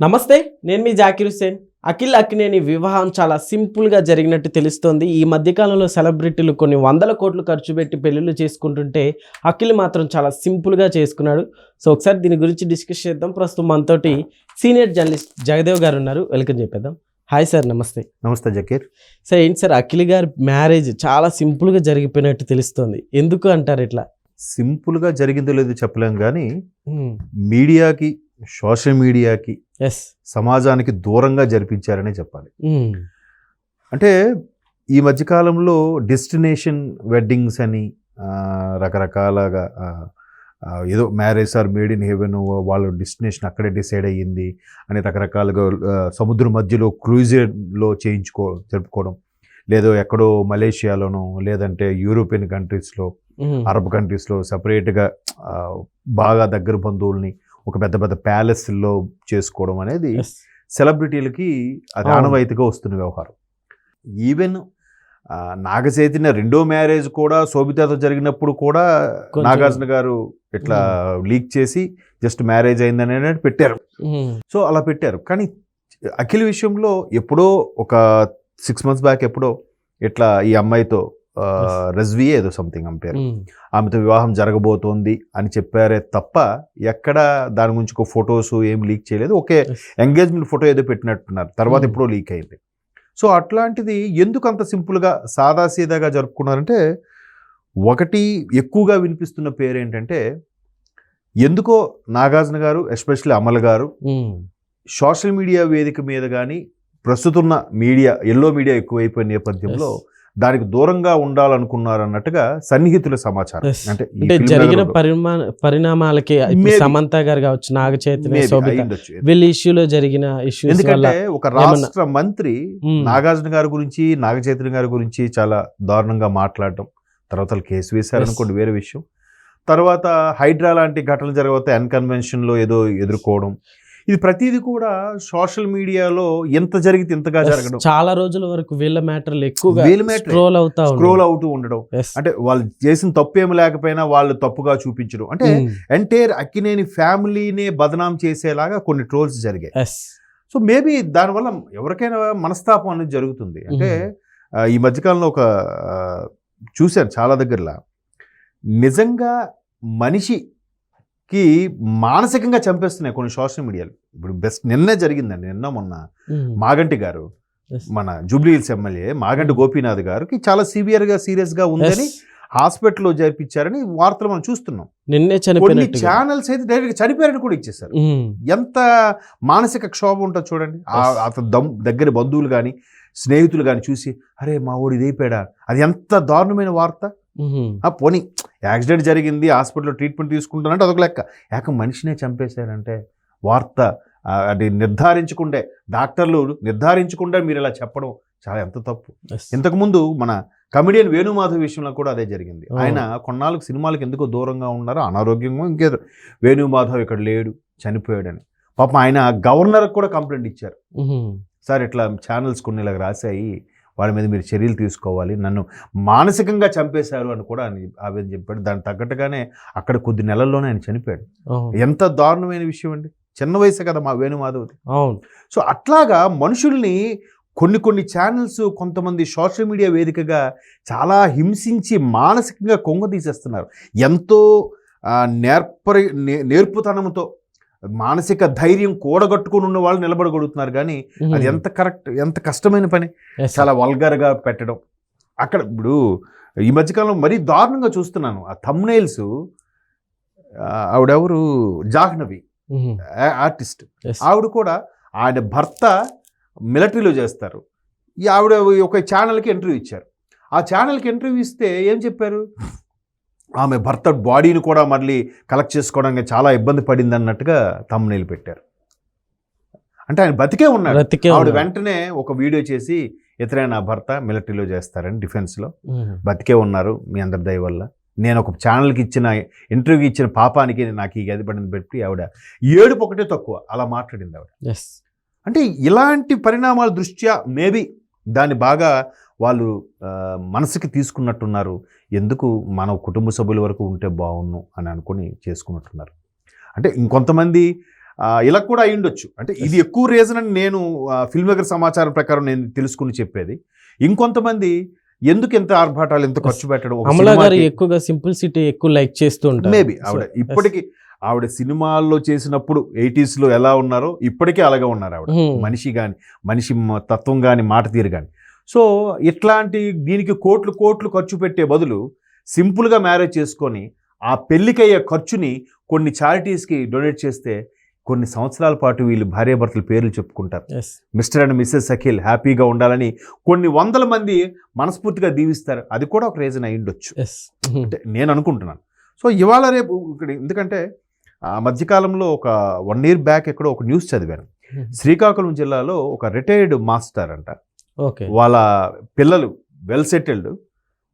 నమస్తే, నేను మీ జాకిర్ హుస్సేన్. అఖిల్ అక్కినేని వివాహం చాలా సింపుల్గా జరిగినట్టు తెలుస్తోంది. ఈ మధ్యకాలంలో సెలబ్రిటీలు కొన్ని వందల కోట్లు ఖర్చు పెట్టి పెళ్ళిళ్ళు చేసుకుంటుంటే అఖిల్ మాత్రం చాలా సింపుల్గా చేసుకున్నాడు. సో ఒకసారి దీని గురించి డిస్కస్ చేద్దాం. ప్రస్తుతం మనతోటి సీనియర్ జర్నలిస్ట్ జగదేవ్ గారు ఉన్నారు. వెల్కమ్ చెప్పేద్దాం. హాయ్ సార్, నమస్తే. నమస్తే జకీర్. సార్, ఏంటి సార్, అఖిల్ గారి మ్యారేజ్ చాలా సింపుల్గా జరిగిపోయినట్టు తెలుస్తోంది. ఎందుకు అంటారు ఇట్లా? సింపుల్గా జరిగిందో లేదో చెప్పలేం, కానీ మీడియాకి, సోషల్ మీడియాకి, సమాజానికి దూరంగా జరిపించారనే చెప్పాలి. అంటే ఈ మధ్యకాలంలో డెస్టినేషన్ వెడ్డింగ్స్ అని రకరకాలుగా ఏదో marriage or made in heaven, వాళ్ళ డెస్టినేషన్ అక్కడే డిసైడ్ అయ్యింది అని రకరకాలుగా సముద్రం మధ్యలో క్రూజర్లో జరుపుకోవడం, లేదో ఎక్కడో మలేషియాలోనో లేదంటే యూరోపియన్ కంట్రీస్లో, అరబ్ కంట్రీస్లో సపరేట్గా బాగా దగ్గర బంధువుల్ని ఒక పెద్ద పెద్ద ప్యాలెస్లో చేసుకోవడం అనేది సెలబ్రిటీలకి అది ఆనవాయితీగా వస్తున్న వ్యవహారం. ఈవెన్ నాగచైతన్య రెండో మ్యారేజ్ కూడా శోభితతో జరిగినప్పుడు కూడా నాగార్జున గారు ఇట్లా లీక్ చేసి జస్ట్ మ్యారేజ్ అయిందని పెట్టారు. సో అలా పెట్టారు. కానీ అఖిల్ విషయంలో ఎప్పుడో ఒక 6 months బ్యాక్ ఎప్పుడో ఇట్లా ఈ అమ్మాయితో రజ్వియే ఏదో సంథింగ్ అంపేరు, ఆమెతో వివాహం జరగబోతోంది అని చెప్పారే తప్ప ఎక్కడ దాని గురించి ఒక ఫొటోస్ ఏమి లీక్ చేయలేదు. ఒకే ఎంగేజ్మెంట్ ఫోటో ఏదో పెట్టినట్టున్నారు, తర్వాత ఎప్పుడో లీక్ అయింది. సో అట్లాంటిది ఎందుకు అంత సింపుల్గా సాదాసీదాగా జరుపుకున్నారంటే, ఒకటి ఎక్కువగా వినిపిస్తున్న పేరు ఏంటంటే, ఎందుకో నాగార్జున గారు, ఎస్పెషల్లీ అమల్ గారు సోషల్ మీడియా వేదిక మీద కానీ ప్రస్తుతం మీడియా, ఎల్లో మీడియా ఎక్కువైపోయిన నేపథ్యంలో దానికి దూరంగా ఉండాలనుకున్నారు అన్నట్టుగా సన్నిహితుల సమాచారం. అంటే జరిగిన పరిణామాలకి సమంత గారు కావచ్చు, నాగ చైతన్య, వీళ్ళ ఇష్యూలో జరిగిన ఇష్యూ. ఎందుకంటే ఒక రాష్ట్ర మంత్రి నాగార్జున గారి గురించి, నాగ చైతన్య గారి గురించి చాలా దారుణంగా మాట్లాడటం, తర్వాత కేసు వేశారనుకోండి వేరే విషయం. తర్వాత హైడ్రా లాంటి ఘటనలు జరగబోతే అన్కన్వెన్షన్లో ఏదో ఎదుర్కోవడం, ఇది ప్రతిదీ కూడా సోషల్ మీడియాలో ఎంత జరిగితే ఇంతగా జరగడం, చాలా రోజుల వరకు వీళ్ళ మ్యాటర్లు ఎక్కువగా స్క్రోల్ అవుతూ ఉండడం. అంటే వాళ్ళు చేసిన తప్పు ఏమి లేకపోయినా వాళ్ళు తప్పుగా చూపించడం, అంటే ఎంటైర్ అక్కినేని ఫ్యామిలీనే బదనాం చేసేలాగా కొన్ని ట్రోల్స్ జరిగాయి. సో మేబీ దానివల్ల ఎవరికైనా మనస్తాపం అనేది జరుగుతుంది. అంటే ఈ మధ్యకాలంలో ఒక చూశాను చాలా దగ్గరలా, నిజంగా మనిషికి మానసికంగా చంపేస్తున్నాయి కొన్ని సోషల్ మీడియాలు. ఇప్పుడు నిన్నే జరిగిందండి, నిన్న మొన్న మాగంటి గారు, మన Jubilee hills MLA Maganti Gopinath గారికి చాలా సీరియస్గా ఉందని హాస్పిటల్లో జరిపించారని వార్తలు మనం చూస్తున్నాం. కొన్ని ఛానల్స్ అయితే డైరెక్ట్గా చనిపోయారని కూడా ఇచ్చేసారు. ఎంత మానసిక క్షోభం ఉంటుందో చూడండి. అతను దగ్గర బంధువులు కానీ స్నేహితులు కానీ చూసి, అరే మా ఓడి ఇదైపోయాడా, అది ఎంత దారుణమైన వార్త. పోనీ యాక్సిడెంట్ జరిగింది, హాస్పిటల్లో ట్రీట్మెంట్ తీసుకుంటానంటే అదొక లెక్క, మనిషినే చంపేశారంటే వార్త అది నిర్ధారించకుండా, డాక్టర్లు నిర్ధారించకుండా మీరు ఇలా చెప్పడం చాలా ఎంత తప్పు. ఇంతకుముందు మన కమెడియన్ వేణుమాధవ్ విషయంలో కూడా అదే జరిగింది. ఆయన కొన్నాళ్ళకు సినిమాలకు ఎందుకో దూరంగా ఉన్నారు, అనారోగ్యంగా ఇంకేదో. వేణుమాధవ్ ఇక్కడ లేడు, చనిపోయాడని పాపం ఆయన గవర్నర్కి కూడా కంప్లైంట్ ఇచ్చారు. సార్ ఇట్లా ఛానల్స్ కొన్ని ఇలాగ రాశాయి, వాళ్ళ మీద మీరు చర్యలు తీసుకోవాలి, నన్ను మానసికంగా చంపేశారు అని కూడా ఆవేదన చెప్పాడు. దానికి తగ్గట్టుగానే అక్కడ కొద్ది నెలల్లోనే ఆయన చనిపోయాడు. ఎంత దారుణమైన విషయం అండి, చిన్న వయసే కదా మా వేణుమాధవ్ది. సో అట్లాగా మనుషుల్ని కొన్ని ఛానల్స్, కొంతమంది సోషల్ మీడియా వేదికగా చాలా హింసించి మానసికంగా కొంగదీసేస్తున్నారు. ఎంతో నేర్పుతనంతో మానసిక ధైర్యం కూడగట్టుకుని ఉన్న వాళ్ళు నిలబడగలుగుతున్నారు, కానీ అది ఎంత కష్టమైన పని. చాలా వల్గర్గా పెట్టడం. అక్కడ ఇప్పుడు ఈ మధ్యకాలంలో మరీ దారుణంగా చూస్తున్నాను ఆ థంబ్నెయిల్స్. ఆవిడెవరు, జాహ్నవి ఆర్టిస్ట్, ఆవిడ కూడా ఆయన భర్త మిలిటరీలో చేస్తారు. ఆవిడ ఒక ఛానల్కి ఇంటర్వ్యూ ఇచ్చారు. ఆ ఛానల్కి ఇంటర్వ్యూ ఇస్తే ఏం చెప్పారు, ఆమె భర్త బాడీని కూడా మళ్ళీ కలెక్ట్ చేసుకోవడానికి చాలా ఇబ్బంది పడింది అన్నట్టుగా థంబ్నెయిల్ పెట్టారు. అంటే ఆయన బతికే ఉన్నాడు. ఆవిడ వెంటనే ఒక వీడియో చేసి, ఇతరే నా భర్త మిలిటరీలో చేస్తారని, డిఫెన్స్లో బతికే ఉన్నారు మీ అందరి దయ వల్ల, నేను ఒక ఛానల్కి ఇచ్చిన ఇంటర్వ్యూకి ఇచ్చిన పాపానికి నాకు ఈ గది పడింది పెట్టి ఆవిడ ఏడుపు ఒకటే తక్కువ అలా మాట్లాడింది ఆవిడ. అంటే ఇలాంటి పరిణామాల దృష్ట్యా మేబీ దాన్ని బాగా వాళ్ళు మనసుకి తీసుకున్నట్టున్నారు. ఎందుకు మన కుటుంబ సభ్యుల వరకు ఉంటే బాగున్ను అని అనుకుని చేసుకున్నట్టున్నారు. అంటే ఇంకొంతమంది ఇలా కూడా అయి ఉండొచ్చు. అంటే ఇది ఎక్కువ రీజన్ అని నేను ఫిల్మ్ మేకర్ సమాచారం ప్రకారం నేను తెలుసుకుని చెప్పేది. ఇంకొంతమంది ఎందుకు ఎంత ఆర్భాటాలు, ఎంత ఖర్చు పెట్టడం, అమలా గారు ఎక్కువగా సింప్లిసిటీ ఎక్కువ లైక్ చేస్తూ ఉంటారు. మేబీ ఆవిడ ఇప్పటికీ ఆవిడ సినిమాల్లో చేసినప్పుడు 80s లో ఎలా ఉన్నారో ఇప్పటికీ అలాగే ఉన్నారు ఆవిడ. మనిషి తత్వం కానీ మాట తీరు కానీ. సో ఇట్లాంటి దీనికి కోట్లు ఖర్చు పెట్టే బదులు సింపుల్గా మ్యారేజ్ చేసుకొని ఆ పెళ్లికయ్యే ఖర్చుని కొన్ని చారిటీస్కి డొనేట్ చేస్తే కొన్ని సంవత్సరాల పాటు వీళ్ళు భార్యాభర్తల పేర్లు చెప్పుకుంటారు. మిస్టర్ అండ్ మిస్సెస్ అఖిల్ హ్యాపీగా ఉండాలని కొన్ని వందల మంది మనస్ఫూర్తిగా దీవిస్తారు. అది కూడా ఒక రీజన్ అయి ఉండొచ్చు అంటే నేను అనుకుంటున్నాను. సో ఇవాళ రేపు ఇక్కడ ఎందుకంటే ఆ మధ్యకాలంలో ఒక 1 year బ్యాక్ ఎక్కడో ఒక న్యూస్ చదివాను. శ్రీకాకుళం జిల్లాలో ఒక రిటైర్డ్ మాస్టర్ అంట, వాళ్ళ పిల్లలు వెల్ సెటిల్డ్,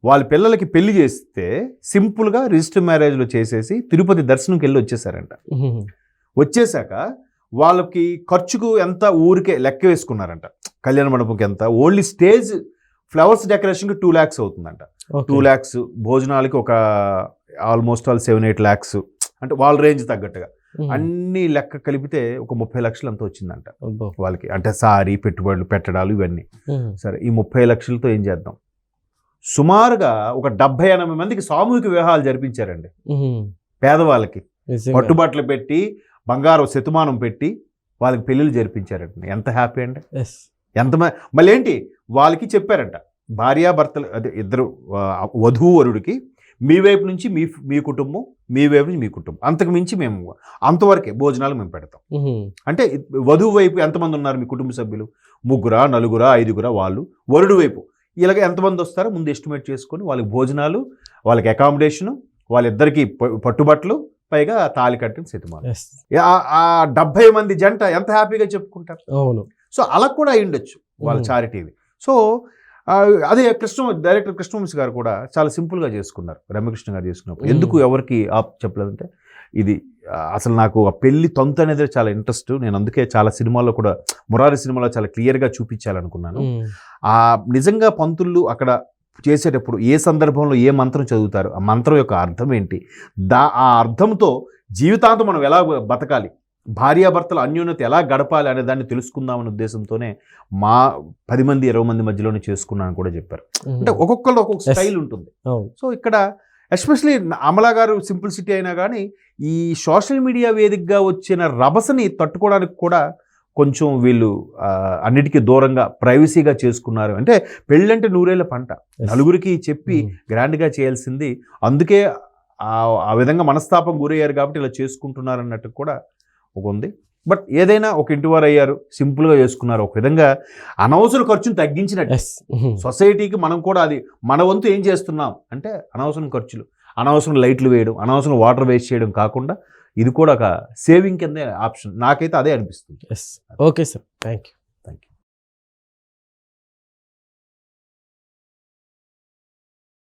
వాళ్ళ పిల్లలకి పెళ్లి చేస్తే సింపుల్గా రిజిస్టర్ మ్యారేజ్లో చేసేసి తిరుపతి దర్శనంకి వెళ్ళి వచ్చేసారంట. వచ్చేసాక వాళ్ళకి ఖర్చుకు ఎంత ఊరికే లెక్క వేసుకున్నారంట. కళ్యాణ మండపంకి ఎంత, ఓన్లీ స్టేజ్ ఫ్లవర్స్ డెకరేషన్కి 2 lakhs అవుతుందంట. 2 lakhs, భోజనాలకి ఒక ఆల్మోస్ట్ ఆల్ 7-8 lakhs, అంటే వాళ్ళ రేంజ్ తగ్గట్టుగా అన్ని లెక్క కలిపితే ఒక 30 లక్షలు అంతా వచ్చిందంట వాళ్ళకి. అంటే సారీ, పెట్టుబడులు పెట్టడాలు ఇవన్నీ. సరే, ఈ 30 లక్షలతో ఏం చేద్దాం? సుమారుగా ఒక 70-80 మందికి సామూహిక వివాహాలు జరిపించారండి. పేదవాళ్ళకి పట్టుబట్టలు పెట్టి, బంగారం శతమానం పెట్టి వాళ్ళకి పెళ్ళిళ్ళు జరిపించారంట. ఎంత హ్యాపీ అండి! ఎంత మళ్ళీ ఏంటి వాళ్ళకి చెప్పారంట, భార్యాభర్తలు అదే ఇద్దరు వధువు వరుడికి మీ వైపు నుంచి మీ కుటుంబం, మీ వైపు నుంచి మీ కుటుంబం, అంతకు మించి మేము అంతవరకే భోజనాలు మేము పెడతాం. అంటే వధువు వైపు ఎంతమంది ఉన్నారు మీ కుటుంబ సభ్యులు? 3, 4, 5 వాళ్ళు. వరుడు వైపు ఇలాగ ఎంతమంది వస్తారో ముందు ఎస్టిమేట్ చేసుకొని వాళ్ళకి భోజనాలు, వాళ్ళకి అకామిడేషను, వాళ్ళిద్దరికి పట్టుబట్టలు, పైగా తాళి కట్టిన శతమానం. ఆ 70 మంది జంట ఎంత హ్యాపీగా చెప్పుకుంటారు. అవును. సో అలా కూడా అయి ఉండొచ్చు వాళ్ళ చారిటీవి. సో అదే డైరెక్టర్ కృష్ణవంశీ గారు కూడా చాలా సింపుల్గా చేసుకున్నారు. రమ్యకృష్ణ గారు చేసుకున్నప్పుడు ఎందుకు ఎవరికి చెప్పలేదంటే, ఇది అసలు నాకు ఆ పెళ్లి తొంత అనేది చాలా ఇంట్రెస్ట్. నేను అందుకే చాలా సినిమాల్లో కూడా, మురారి సినిమాలో చాలా క్లియర్గా చూపించాలనుకున్నాను. ఆ నిజంగా పంతుళ్ళు అక్కడ చేసేటప్పుడు ఏ సందర్భంలో ఏ మంత్రం చదువుతారు, ఆ మంత్రం యొక్క అర్థం ఏంటి, ఆ అర్థంతో జీవితాంతం మనం ఎలా బతకాలి, భార్యాభర్తల అన్యోన్యత ఎలా గడపాలి అనే దాన్ని తెలుసుకుందామనే ఉద్దేశంతోనే మా 10 మంది 20 మంది మధ్యలోనే చేసుకున్నాను కూడా చెప్పారు. అంటే ఒక్కొక్కళ్ళు ఒక్కొక్క స్టైల్ ఉంటుంది. సో ఇక్కడ ఎస్పెషలీ అమలా గారు సింప్లిసిటీ అయినా కానీ ఈ సోషల్ మీడియా వేదికగా వచ్చిన రభసని తట్టుకోవడానికి కూడా కొంచెం వీళ్ళు అన్నిటికీ దూరంగా ప్రైవసీగా చేసుకున్నారు. అంటే పెళ్ళంటే 100 ఏళ్ల పంట, నలుగురికి చెప్పి గ్రాండ్గా చేయాల్సింది, అందుకే ఆ విధంగా మనస్తాపం గురయ్యారు కాబట్టి ఇలా చేసుకుంటున్నారు అన్నట్టు కూడా ఒక ఉంది. బట్ ఏదైనా ఒక ఇంటి వారు అయ్యారు, సింపుల్గా చేసుకున్నారు. ఒక విధంగా అనవసర ఖర్చును తగ్గించినట్టు సొసైటీకి మనం కూడా అది మన వంతు ఏం చేస్తున్నాం అంటే అనవసరం ఖర్చులు, అనవసరం లైట్లు వేయడం, అనవసరం వాటర్ వేస్ట్ చేయడం కాకుండా ఇది కూడా ఒక సేవింగ్ కింద ఆప్షన్. నాకైతే అదే అనిపిస్తుంది. Okay sir, thank you.